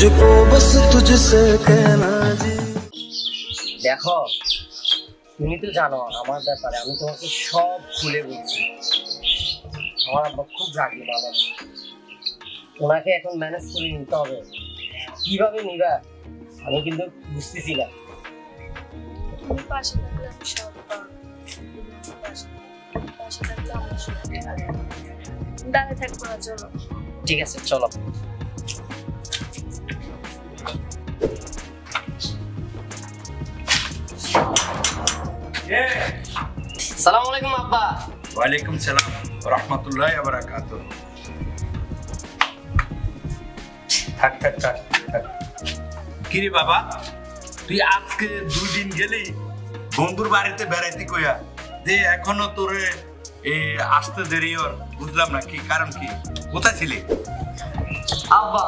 मुझको बस तुझसे कहना जी। দেখো তুমি তো জানো আমার ব্যাপারে, আমি তোমাকে সব খুলে বলছি। আমার আব্বা খুব রাগী মানুষ, ওনাকে এখন ম্যানেজ করে নিতে হবে। কিভাবে নিবা আমি কিন্তু বুঝতেছি না। তুমি পাশে থাকলে আমি সব পারবো। পাশে থাকলে আমার সব দাঁড়িয়ে থাকবো না, চলো। ঠিক আছে চলো। সালাম আলাইকুম আব্বা। ওয়ালাইকুম সালাম রহমতুল্লাহি ওয়া বারাকাতুহু। থাক থাক থাক থাক। কিরে বাবা, তুই আজকে 2 দিন গেলি বন্ধুর বাড়িতে বেড়াইতে কইয়া, যে এখনো তোরে আসতে দেরি ওর, বুঝলাম না কি কারণ, কি কোথায় ছিলি? আব্বা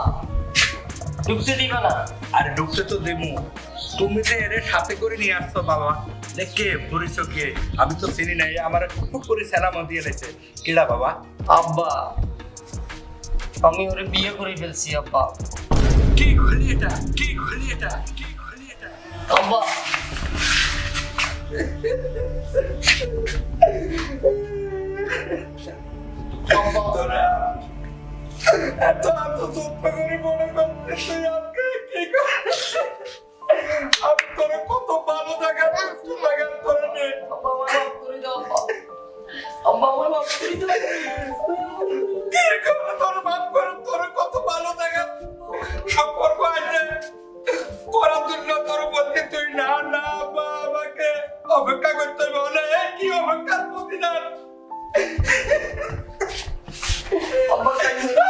ঢুকতে দিবা না? আরে ঢুকতে তো দেবো, তুমি যে এর সাথে করে নিয়ে আসছো বাবা। কে পরিচয় কে? আমি তো চিনি নাই, আমার খুব করে সালাম দিয়ে লেছে। কেডা বাবা? আব্বা আমি ওরে বিয়ে করে ফেলছি আব্বা। কি খুলি এটা, কি খুলি এটা, কি খুলি এটা? আব্বা তোরা এত এত যত্ন করে মনে করতে তুই আমাকে কি করিস? আমি তোরে কত ভালো জায়গা বুঝতে জায়গা করে নে। আব্বা আমার মাফ করে দাও আব্বা। আব্বা আমার মাফ করে দাও। কি করে তোর মাফ করে, তোরে কত ভালো জায়গা সম্পর্ক আছে, করার জন্য তোর বলতে তুই না না বা আমাকে অপেক্ষা করতে বলে। কি অপেক্ষার প্রতিদান? আব্বা কাইন্না না।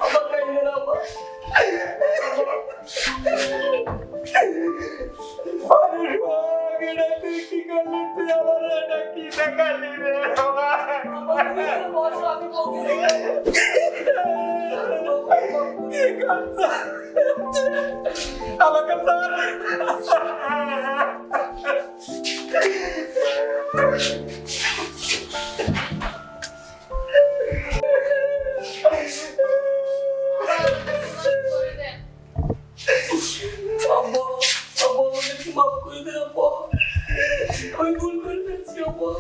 আব্বা কাইন্না না আব্বা। আরে সোহাগেরা, তুই কি করলি? তুই আমার এটা কি দেখালি রে বাবা? বসো আমি বলতেছি। কি করছো? আমাকে ধর। করে দেন। আব্বা আব্বা আমাকে মাফ করে দেন আব্বা। আমি ভুল করে ফেলছি আব্বা।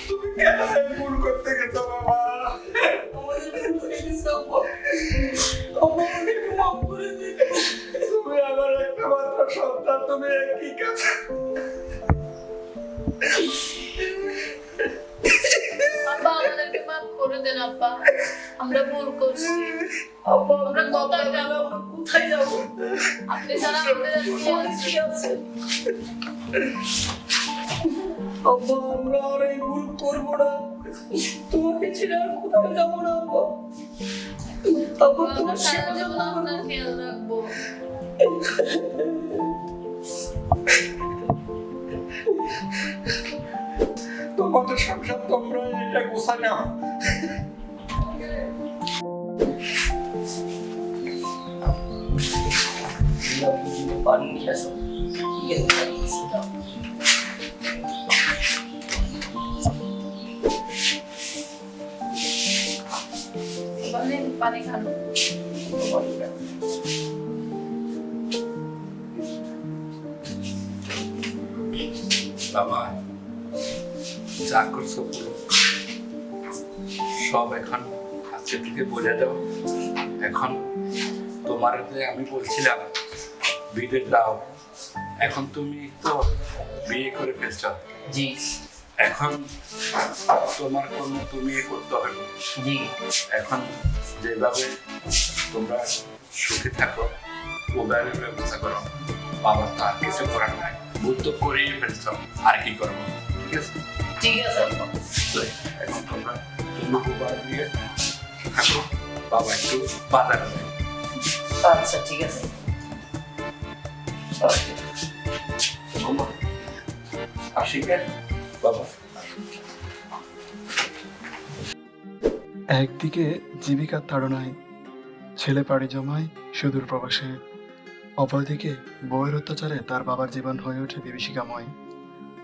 তুমি কেন এই ভুল করতে গেছো বাবা? আমাদের ভুল হয়ে গেছে আব্বা। আব্বা আমাকে মাফ করে দিন। তুমি আমার একটা মাত্র সন্তান, তুমি কি কাজ? আব্বা আমাদেরকে মাফ করে দেন আব্বা, আমরা ভুল করছি। আব্বা আমরা কোথায় যাবো? আমরা কোথায় যাবো? আপনি ছাড়া আমাদের আর কে আছে? আব্বা আমরা আর এই ভুল করবো না, তোমাকে ছেড়ে আর কোথাও যাবো না আব্বা। আব্বা আমরা তোমার সারা সেবা জীবন যত্ন আপনার করবো। খেয়াল রাখবো। তোমাদের সংসার তোমরা এটা গোছা নাও। পানি নিয়ে আসো। বলেন পানি খান। বাবা যা করছো পুরো সব এখন আজকে থেকে বলে দাও। এখন তোমার যে আমি বলছিলাম বিয়ে দাও, এখন তুমি তো বিয়ে করে ফেলছ। জি এখন তোমার কোনো তুমি করতে হবে না। জি এখন যেভাবে তোমরা সুখে থাকো ওভাবে ব্যবস্থা করো। বাবা তো আর কিছু করার নাই, বুদ্ধ করেই ফেলছ, আর কি করবো? ঠিক আছে, ঠিক আছে আব্বা। তো এখন তোমরা তুমি বাবা দিয়ে থাকো, বাবা একটু বাজারে যায়। আচ্ছা ঠিক আছে। বাবা আসি কেন বাবা? একদিকে জীবিকার তাড়নায় ছেলে পাড়ি জমায় সুদূর প্রবাসে, অপরদিকে বউয়ের অত্যাচারে তার বাবার জীবন হয়ে ওঠে বিভীষিকাময়।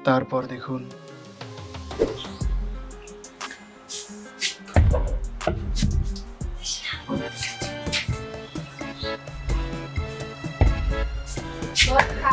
তারপর দেখুন বল খা।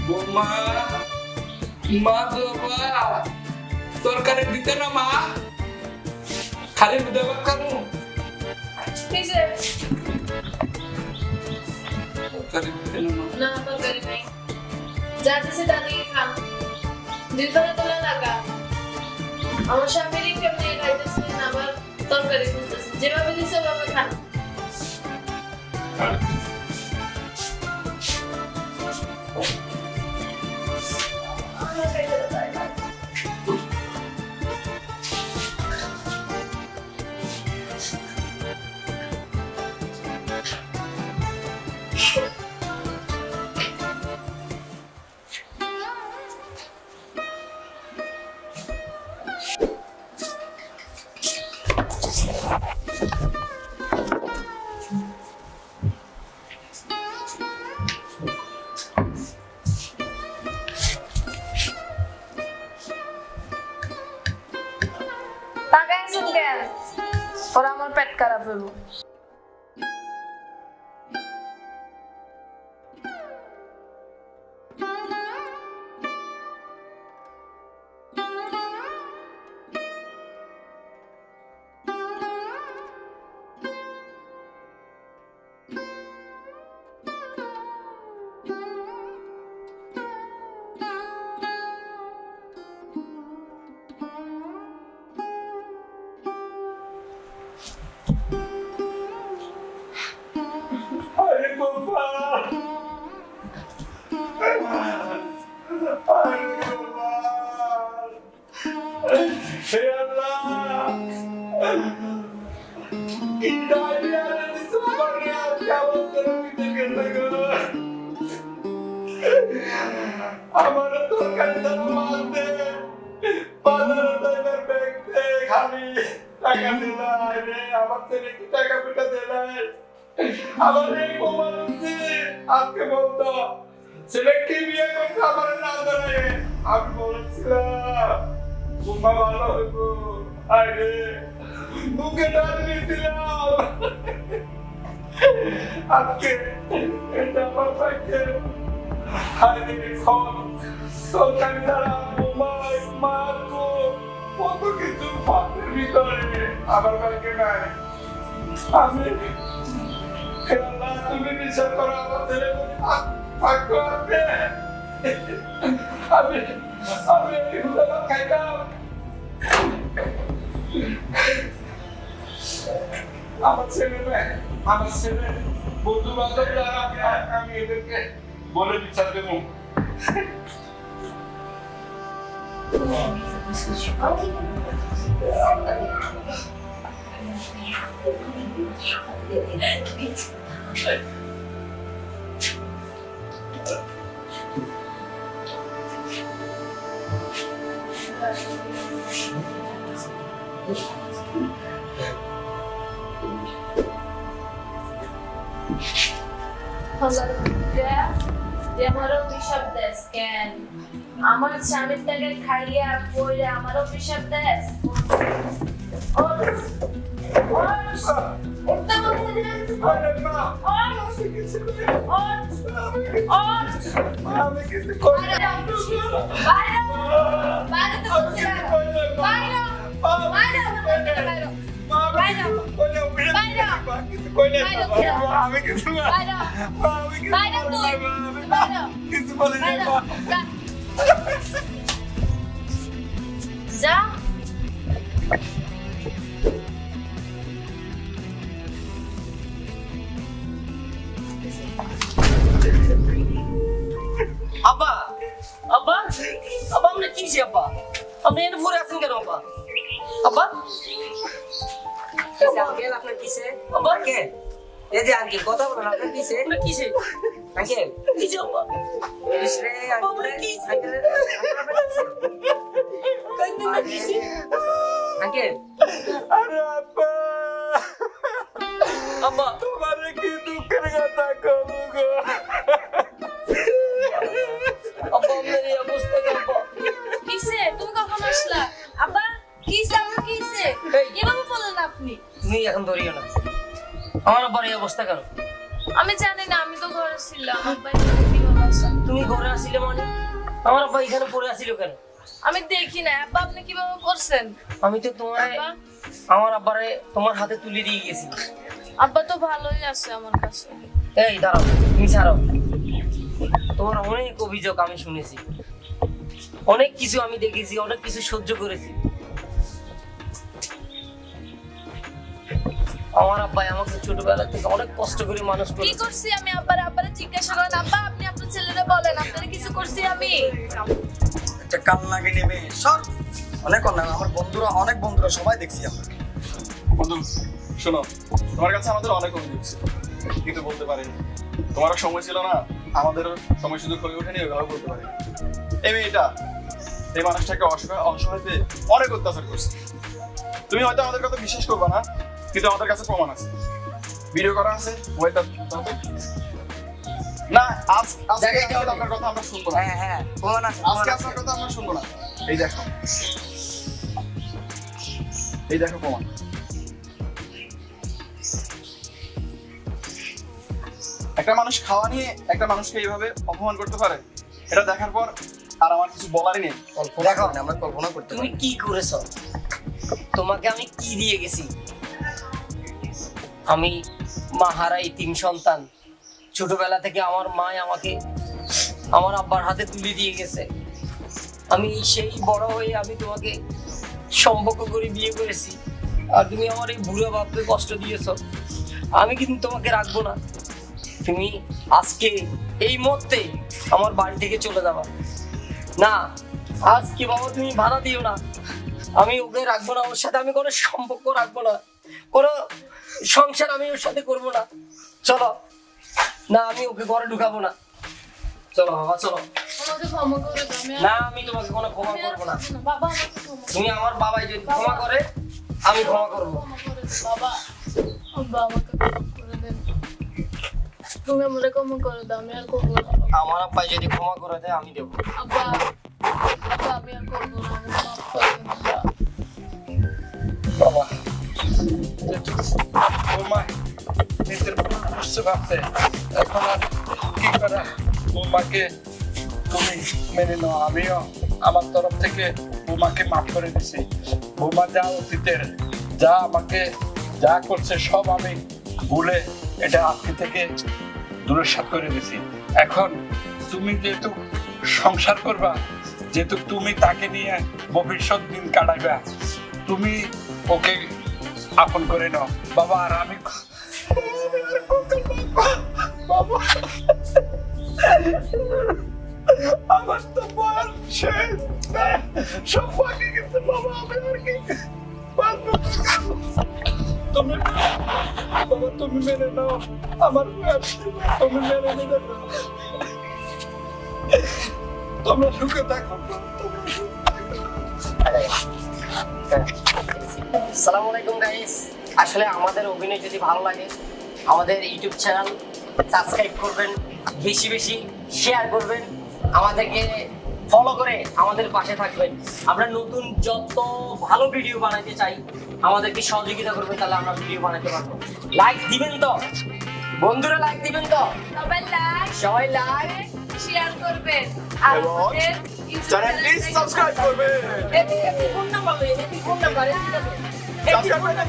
বৌমা মা গো বাবা তরকারি দিতে না মা খালি দেবা কামু কিসে? তরকারি দিতে না মা না তরকারি নাই। যা দিছে তা দিয়ে খান। জিলপানা তোলা লাগা। আমার স্বামীরই কেমনে খাইতেছেন আবার তরকারি খুঁজতেছেন। যেভাবে দিছে ওভাবে খান। আমার খাইতে তো তাই লাগে। তাকাই শুন কেন? ওরা আমার পেট খারাপ হইব। আরে বাবা আরে বাবা হে আল্লাহ কি ডায়রিয়া রে সুবহানাল্লাহ কেমন করে দিতে গেল আমার তরকারি দাও মারতে বাজারে যাইবার ব্যাগতে খালি টাকা দিলাই রে আমার ছেলে কি টাকা পেটা দিলাই আমার এই বোমা আজকে বলতো ছেলেকে বিয়ে করতে আমার না দাঁড়ায় আমি বলছিলাম বোমা ভালো হইব আরে বুকে ডাল দিয়েছিলাম আজকে এটা আমার পাইছে আরে সরকারি দ্বারা বোমা মারবো কত কিছু ফাঁদের ভিতরে আমার কাছে নাই আমি আল্লাহ তুমি বিশ্বাস করো আমার ছেলে ভাগ্য আছে আমি এই হুদাটা খাইতাম আমার ছেলে বন্ধু বান্ধব যারা আমি এদেরকে বলে বিচার দেবো আমারও অভিশাপ দেশ কেন? আমার স্বামীর টাকা খাইয়া পয়রা আমারও অভিশাপ দেশ? উঠতে বলছি না? আমি কিছু করি না বাইরে তো বলছি না। বাইরে আমি কিছু কিছু বলে যা আব্বা আব্বা আব্বা আমরা কিছি আব্বা আপনি এনে পড়ে আছেন কেন আব্বা আব্বা আঙ্কেল আপনার কিসে আব্বা আঙ্কেল এই যে আঙ্কেল কথা বলেন আপনার কিসে আমরা কিছি আঙ্কেল কিছি আব্বা কিসরে আঙ্কেল আঙ্কেল আরে আব্বা আব্বা তোমার কি দুঃখের কথা কবু গো আব্বা আপনার এই অবস্থা কেন আব্বা কিসে তুমি কখন আসলা আব্বা কিসে আমার কিসে কিভাবে বলেন আপনি তুমি এখন ধরিও না আমার আব্বার এই অবস্থা কেন আমি জানি না আমি তো ঘরে ছিলাম আব্বা এখানে কিভাবে আসা তুমি ঘরে আসছিলে মানে আমার আব্বা এখানে পড়ে আসিল কেন আমি দেখি না আব্বা আপনি কিভাবে করছেন আমি তো তোমার আব্বা আমার আব্বারে তোমার হাতে তুলে দিয়ে গেছি আব্বা তো ভালোই আছে আমার কাছে এই দাঁড়াও তুমি ছাড়াও তোমার অনেক অভিযোগ আমি শুনেছি অনেক কিছু আমি দেখেছি অনেক কিছু সহ্য করেছি আমার আব্বাই আমাকে ছোটবেলা থেকে অনেক কষ্ট করে মানুষ কি করেছে করছি আমি আব্বারে জিজ্ঞাসা করেন আব্বা আপনি আপনার ছেলেরে বলেন আপনারা কিছু করছি আমি একটা কাল লাগে নেমে সর অনেক অন্যায় আমার বন্ধুরা অনেক বন্ধুরা সবাই দেখছি আমরা বন্ধু শোনো তোমার কাছে আমাদের অনেক অভিযোগ ছিল কিন্তু বলতে পারিনি তোমারও সময় ছিল না আমাদেরও সময় সুযোগ হয়ে ওঠেনি ওইভাবে বলতে পারি এই মেয়েটা এই মানুষটাকে অসহায় পেয়ে অনেক অত্যাচার করছে তুমি হয়তো আমাদের কথা বিশ্বাস করবে না কিন্তু আমাদের কাছে প্রমাণ আছে ভিডিও করা আছে মোবাইলটা দাও তো। না আজকে আপনার কথা আমরা শুনবো না হ্যাঁ প্রমাণ আছে আজকে আপনার কথা আমরা শুনবো না এই দেখো প্রমাণ একটা মানুষ খাওয়া নিয়ে একটা মানুষকে এইভাবে অপমান করতে পারে এটা দেখার পর আর আমার কিছু বলারই নেই দেখো আমরা কল্পনা করতে তুমি পারি কি করেছো তোমাকে আমি কি দিয়ে গেছি আমি মাহারাই 3 সন্তান ছোটবেলা থেকে আমার মা আমাকে আমার আব্বার হাতে তুলে দিয়ে গেছে আমি সেই বড় হয়ে আমি তোমাকে সম্পর্ক করে বিয়ে করেছি আর তুমি আমার এই বুড়ো বাপকে কষ্ট দিয়েছো আমি কিন্তু তোমাকে রাখবো না তুমি আজকে এই মুহূর্তে আমার বাড়ি থেকে চলে যাবা না আজকে বাবা তুমি ভাড়া দিও না আমি ওকে রাখবো না ওর সাথে আমি কোনো সম্পর্ক রাখবো না কোনো সংসার আমি ওর সাথে করবো না চলো না আমি ওকে ঘরে ঢুকাবো না চলো বাবা চলো আমাকে ক্ষমা করে দাও না আমি তোমাকে কোনো ক্ষমা করবো না বাবা আমাকে ক্ষমা তুমি আমার বাবাই যদি ক্ষমা করে আমি ক্ষমা করবো করে দাও বাবা আব্বা আমাকে ক্ষমা করে দেন তুমি আমাকে ক্ষমা করে দাও আমি আর করবো না আমার আব্বাই যদি ক্ষমা করে দেয় আমি দেবো আব্বা আব্বা আমি আর করবো না আমাকে মাফ করে দেন আব্বা বাবা বৌমা নিজের বুঝতে পারছে এখন আর কি করা বৌমাকে তুমি মেনে নাও আমিও আমার তরফ থেকে বৌমাকে মাফ করে দিছি বৌমা যা অতীতের যা আমাকে যা করছে সব আমি ভুলে এটা আজকে থেকে দূরসাৎ করে দিছি এখন তুমি যেহেতু সংসার করবা যেহেতু তুমি তাকে নিয়ে ভবিষ্যৎ দিন কাটাইবা তুমি ওকে আপন করে নাও বাবা আর আমি বাবা আমার তো বয়স শেষ সব বাকি গেছে বাবা আমি আর কি পারবো না। তুমি বাবা তুমি মেনে নাও আমার বয়স তুমি মেনে নিতে পারো তোমরা সুখে থাকো আসসালামু আলাইকুম গাইস আসলে আমাদের অভিনয় যদি ভালো লাগে আমাদের ইউটিউব চ্যানেল সাবস্ক্রাইব করবেন বেশি বেশি শেয়ার করবেন আমাদেরকে ফলো করে আমাদের পাশে থাকবেন আমরা নতুন যত ভালো ভিডিও বানাতে চাই আমাদেরকে সহযোগিতা করবেন তাহলে আমরা ভিডিও বানাতে পারবো লাইক দিবেন তো বন্ধুরা লাইক দিবেন তো সবাই লাইক শেয়ার করবেন আর এবং আমাদের চ্যানেলটি সাবস্ক্রাইব করবে phone number phone number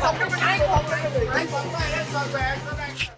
subscribe করে